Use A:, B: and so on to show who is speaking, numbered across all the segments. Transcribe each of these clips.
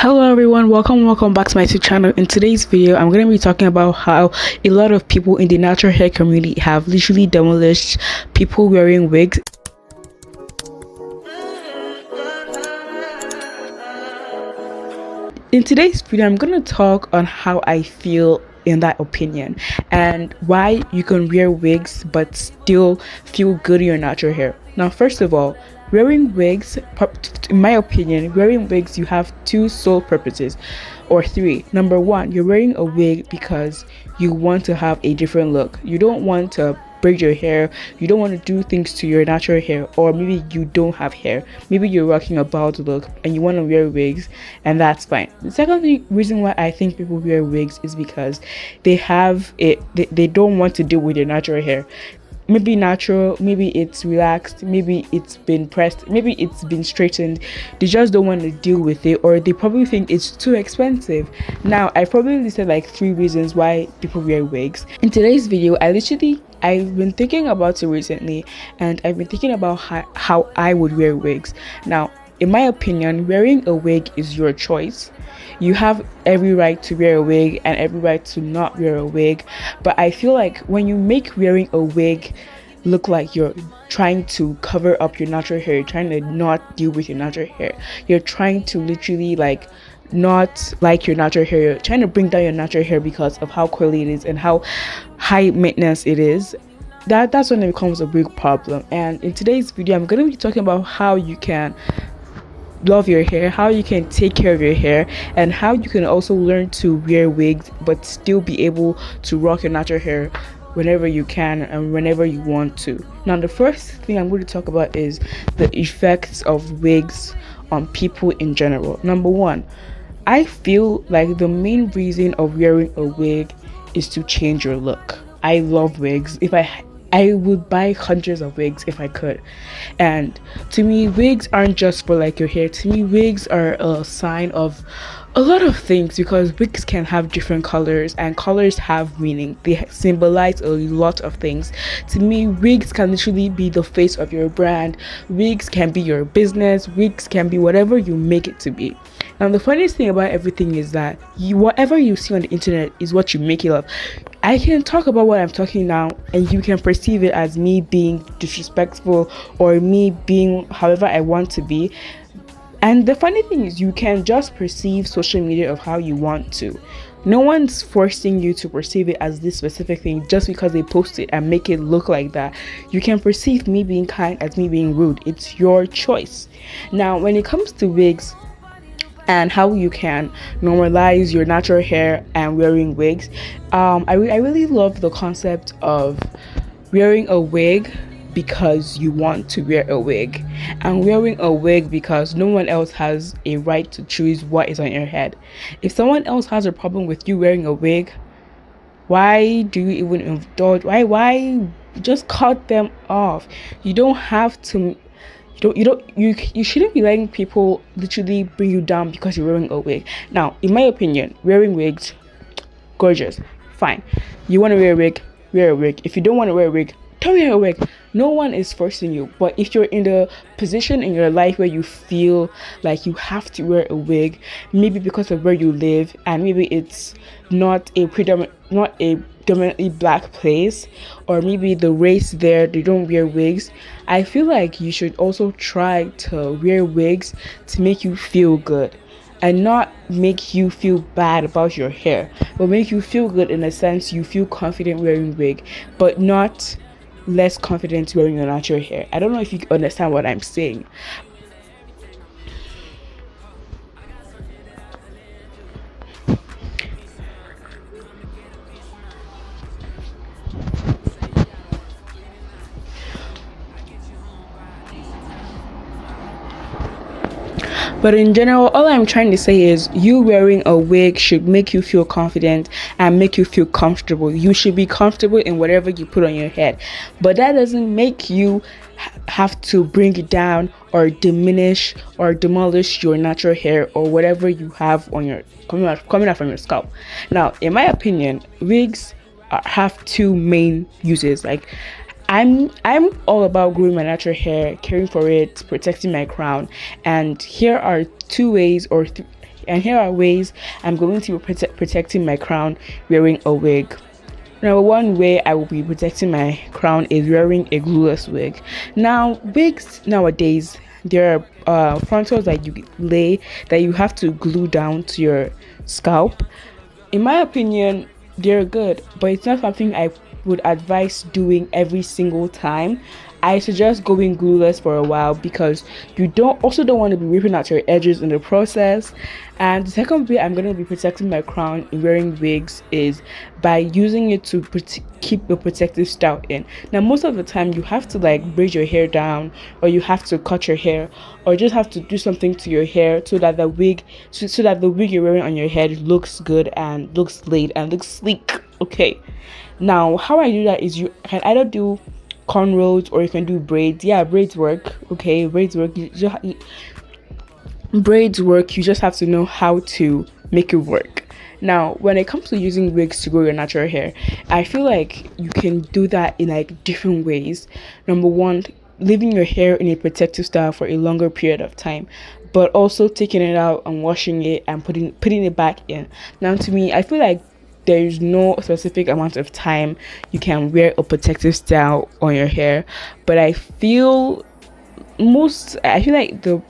A: Hello everyone, welcome back to my YouTube channel. In today's video I'm going to be talking about how a lot of people in the natural hair community have literally demolished people wearing wigs. In today's video I'm going to talk on how I feel in that opinion and why you can wear wigs but still feel good in your natural hair. Now, first of all, wearing wigs, in my opinion, wearing wigs, you have two sole purposes or three. Number one, you're wearing a wig because you want to have a different look. You don't want to braid your hair, you don't want to do things to your natural hair, or maybe you don't have hair, maybe you're rocking a bald look and you want to wear wigs, and that's fine. The second reason why I think people wear wigs is because they don't want to deal with their natural hair. Maybe natural, maybe it's relaxed, maybe it's been pressed, maybe it's been straightened. They just don't want to deal with it, or they probably think it's too expensive. Now, I probably listed like 3 reasons why people wear wigs. In today's video, I've been thinking about it recently, and I've been thinking about how I would wear wigs. Now, in my opinion, wearing a wig is your choice. You have every right to wear a wig and every right to not wear a wig, but I feel like when you make wearing a wig look like you're trying to cover up your natural hair, you're trying to not deal with your natural hair, you're trying to literally not like your natural hair, you're trying to bring down your natural hair because of how curly it is and how high maintenance it is, that's when it becomes a big problem. And in today's video I'm going to be talking about how you can love your hair, how you can take care of your hair, and how you can also learn to wear wigs but still be able to rock your natural hair whenever you can and whenever you want to. Now, the first thing I'm going to talk about is the effects of wigs on people in general. Number one, I feel like the main reason of wearing a wig is to change your look. I love wigs. I would buy hundreds of wigs if I could. And to me, wigs aren't just for like your hair. To me, wigs are a sign of a lot of things, because wigs can have different colors and colors have meaning. They symbolize a lot of things. To me, wigs can literally be the face of your brand. Wigs can be your business. Wigs can be whatever you make it to be. Now, the funniest thing about everything is that whatever you see on the internet is what you make it of. I can talk about what I'm talking now and you can perceive it as me being disrespectful or me being however I want to be. And the funny thing is, you can just perceive social media of how you want to. No one's forcing you to perceive it as this specific thing just because they post it and make it look like that. You can perceive me being kind as me being rude. It's your choice. Now, when it comes to wigs and how you can normalize your natural hair and wearing wigs, I really love the concept of wearing a wig because you want to wear a wig, and wearing a wig because no one else has a right to choose what is on your head. If someone else has a problem with you wearing a wig, why do you even indulge? Why just cut them off? You don't have to. You shouldn't be letting people literally bring you down because you're wearing a wig. Now, in my opinion, wearing wigs, gorgeous, fine. You want to wear a wig, wear a wig. If you don't want to wear a wig, don't wear a wig. No one is forcing you. But if you're in the position in your life where you feel like you have to wear a wig, maybe because of where you live, and maybe it's not a dominantly black place, or maybe the race there, they don't wear wigs, I feel like you should also try to wear wigs to make you feel good, and not make you feel bad about your hair, but make you feel good in a sense you feel confident wearing wig, but not less confident wearing your natural hair. I don't know if you understand what I'm saying. But in general, all I'm trying to say is you wearing a wig should make you feel confident and make you feel comfortable. You should be comfortable in whatever you put on your head. But that doesn't make you have to bring it down or diminish or demolish your natural hair or whatever you have on your coming out from your scalp. Now, in my opinion, wigs have 2 main uses. Like, I'm all about growing my natural hair, caring for it, protecting my crown, and here are 2 ways, or And here are ways I'm going to be protecting my crown wearing a wig. Now, one way I will be protecting my crown is wearing a glueless wig. Now, wigs nowadays, there are frontals that you lay that you have to glue down to your scalp. In my opinion, they're good, but it's not something I would advise doing every single time. I suggest going glueless for a while because you don't want to be ripping out your edges in the process. And the second way I'm going to be protecting my crown in wearing wigs is by using it to keep a protective style in. Now, most of the time you have to like braid your hair down, or you have to cut your hair, or just have to do something to your hair so that the wig you're wearing on your head looks good and looks laid and looks sleek. Okay, now how I do that is you can either do cornrows or you can do braids. Yeah, braids work. Okay, braids work. Braids work. You just have to know how to make it work. Now, when it comes to using wigs to grow your natural hair, I feel like you can do that in like different ways. Number one, leaving your hair in a protective style for a longer period of time, but also taking it out and washing it and putting it back in. Now, to me, I feel like there is no specific amount of time you can wear a protective style on your hair, but I feel like the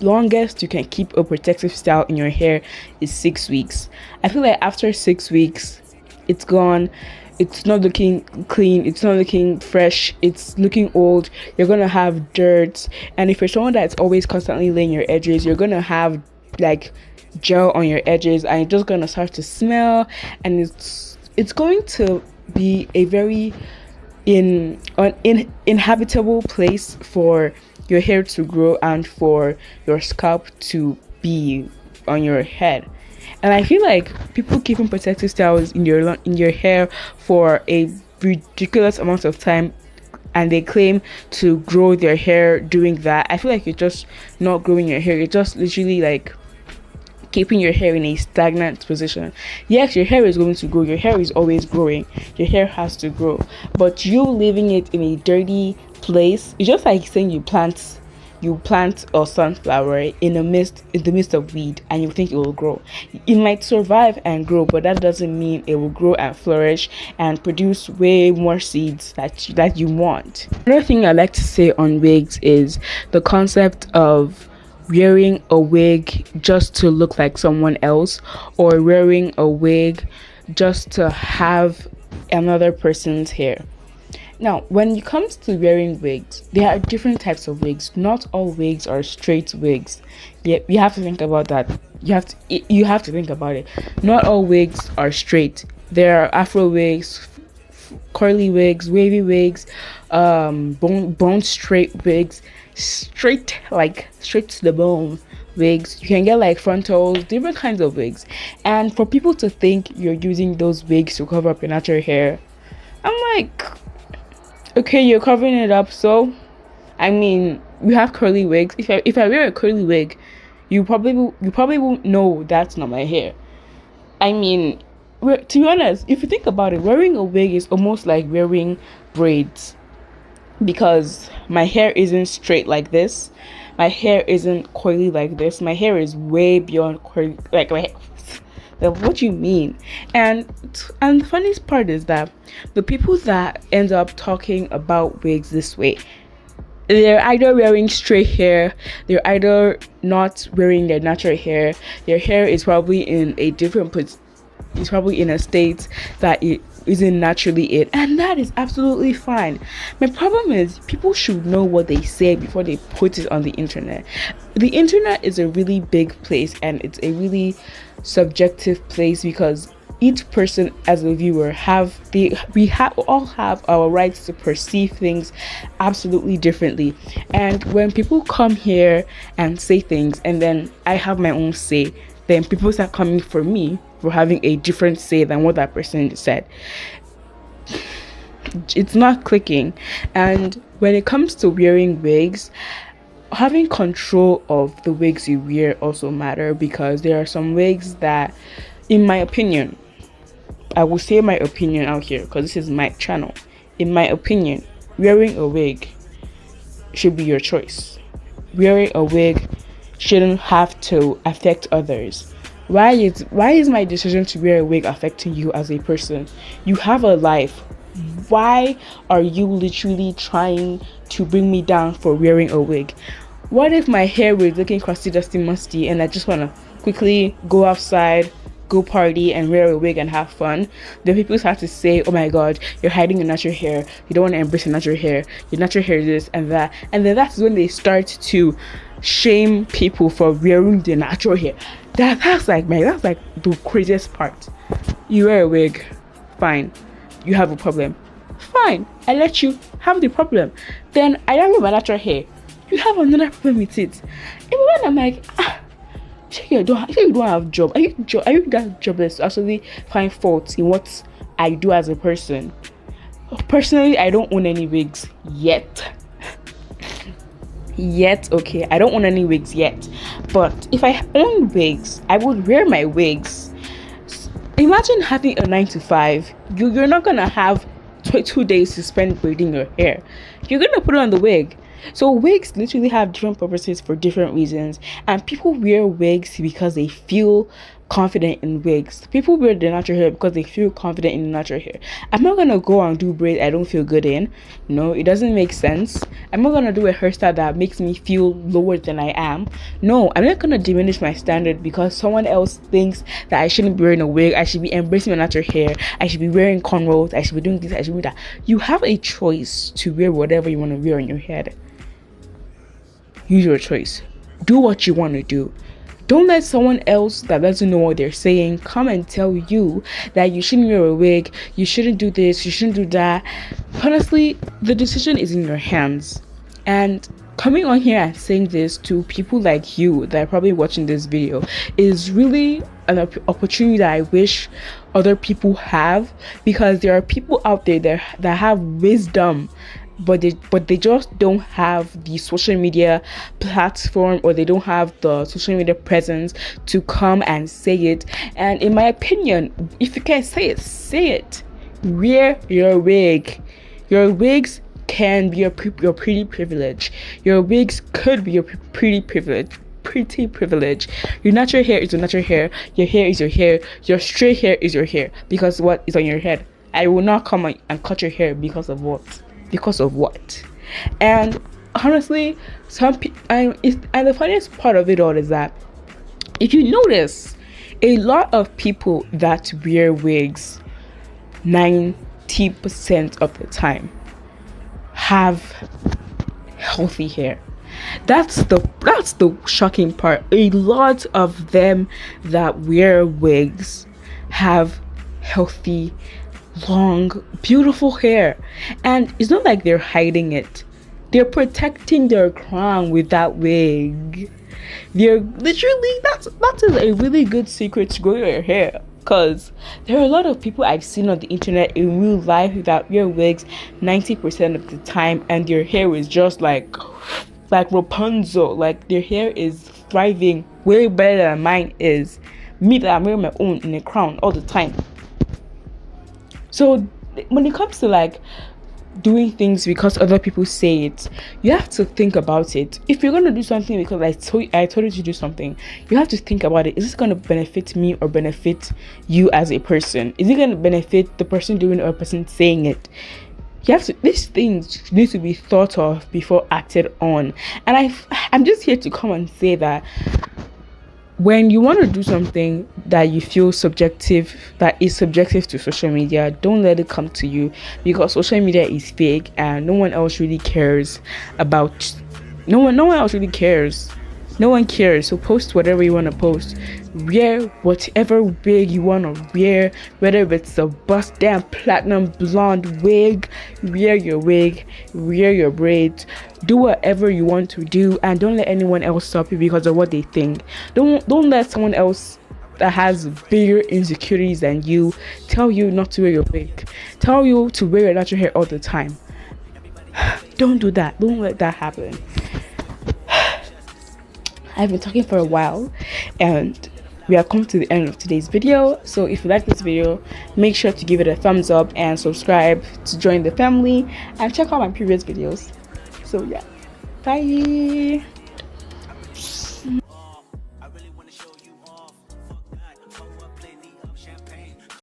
A: longest you can keep a protective style in your hair is 6 weeks. I feel like after 6 weeks, it's gone. It's not looking clean, it's not looking fresh, it's looking old. You're gonna have dirt, and if you're someone that's always constantly laying your edges, you're gonna have like gel on your edges, and it's just gonna start to smell, and it's going to be a very inhabitable place for your hair to grow and for your scalp to be on your head. And I feel like people keeping protective styles in your hair for a ridiculous amount of time, and they claim to grow their hair doing that. I feel like you're just not growing your hair. You're just literally like keeping your hair in a stagnant position. Yes, your hair is going to grow. Your hair is always growing. Your hair has to grow. But you leaving it in a dirty place, it's just like saying you plant a sunflower in the midst of weed, and you think it will grow. It might survive and grow, but that doesn't mean it will grow and flourish and produce way more seeds that you want. Another thing I like to say on wigs is the concept of wearing a wig just to look like someone else, or wearing a wig just to have another person's hair. Now, when it comes to wearing wigs, there are different types of wigs. Not all wigs are straight wigs. Yeah, you have to think about that. You have to think about it. Not all wigs are straight. There are Afro wigs, curly wigs, wavy wigs, bone straight wigs, straight to the bone wigs. You can get like frontals, different kinds of wigs. And for people to think you're using those wigs to cover up your natural hair, I'm like, okay, you're covering it up. So, I mean, we have curly wigs. If I wear a curly wig, you probably won't know that's not my hair. I mean, to be honest, if you think about it, wearing a wig is almost like wearing braids, because my hair isn't straight like this. My hair isn't coily like this. My hair is way beyond coily. Like what you mean? And the funniest part is that the people that end up talking about wigs this way, they're either wearing straight hair, they're either not wearing their natural hair. Their hair is probably in a different place. It's probably in a state that it isn't naturally it, and that is absolutely fine. My problem is people should know what they say before they put it on the internet. The internet is a really big place, and it's a really subjective place, because each person as a viewer all have our rights to perceive things absolutely differently. And when people come here and say things, and then I have my own say, then people start coming for me for having a different say than what that person said. It's not clicking. And when it comes to wearing wigs, having control of the wigs you wear also matter, because there are some wigs that, in my opinion, I will say my opinion out here because this is my channel. In my opinion, wearing a wig should be your choice. Wearing a wig shouldn't have to affect others. Why is my decision to wear a wig affecting you as a person? You have a life. Why are you literally trying to bring me down for wearing a wig? What if my hair was looking crusty, dusty, musty, and I just want to quickly go outside, go party, and wear a wig and have fun? Then people start to say, oh my god, you're hiding your natural hair, you don't want to embrace your natural hair, your natural hair is this and that. And then that's when they start to shame people for wearing their natural hair. That's like the craziest part. You wear a wig, fine. You have a problem, fine. I let you have the problem. Then I have my natural hair. You have another problem with it. And when I'm like, you don't have job. Are you that jobless to actually find faults in what I do as a person? Personally, I don't own any wigs yet. Okay, I don't own any wigs yet. But if I own wigs, I would wear my wigs. Imagine having a 9 to 5. You're not gonna have 2 days to spend braiding your hair. You're gonna put on the wig. So wigs literally have different purposes for different reasons, and people wear wigs because they feel confident in wigs. People wear their natural hair because they feel confident in natural hair. I'm not gonna go and do braids I don't feel good in. No, it doesn't make sense. I'm not gonna do a hairstyle that makes me feel lower than I am. No, I'm not gonna diminish my standard because someone else thinks that I shouldn't be wearing a wig. I should be embracing my natural hair. I should be wearing cornrows. I should be doing this. I should be doing that. You have a choice to wear whatever you want to wear on your head. Use your choice. Do what you want to do. Don't let someone else that doesn't know what they're saying come and tell you that you shouldn't wear a wig, you shouldn't do this, you shouldn't do that. Honestly, the decision is in your hands. And coming on here and saying this to people like you that are probably watching this video is really an opportunity that I wish other people have, because there are people out there that have wisdom, but they just don't have the social media platform, or they don't have the social media presence to come and say it. And in my opinion, if you can say it. Wear your wig. Your wigs can be your pretty privilege. Your wigs could be your pretty privilege. Your natural hair is your natural hair. Your hair is your hair. Your straight hair is your hair, because what is on your head. I will not come and cut your hair because of what. And honestly, and the funniest part of it all is that if you notice, a lot of people that wear wigs 90% of the time have healthy hair. That's the shocking part. A lot of them that wear wigs have healthy, long, beautiful hair, and it's not like they're hiding it. They're protecting their crown with that wig. They're literally, that is a really good secret to grow your hair, because there are a lot of people I've seen on the internet in real life that wear wigs 90% of the time, and their hair is just like Rapunzel. Like, their hair is thriving way better than mine is. Me that I'm wearing my own in a crown all the time. So when it comes to like doing things because other people say it, you have to think about it. If you're gonna do something because I told you to do something, you have to think about it. Is this gonna benefit me or benefit you as a person? Is it gonna benefit the person doing it or the person saying it? You have to. These things need to be thought of before acted on. And I'm just here to come and say that when you want to do something that you feel that is subjective to social media, don't let it come to you, because social media is fake and no one else really cares. No one cares. So post whatever you want to post. Wear whatever wig you want to wear, whether it's a bust down platinum blonde wig. Wear your wig, wear your braids, do whatever you want to do, and don't let anyone else stop you because of what they think. Don't let someone else that has bigger insecurities than you tell you not to wear your wig, tell you to wear your natural hair all the time. Don't do that. Don't let that happen. I've been talking for a while, and we have come to the end of today's video. So if you like this video, make sure to give it a thumbs up and subscribe to join the family, and check out my previous videos. So yeah, bye.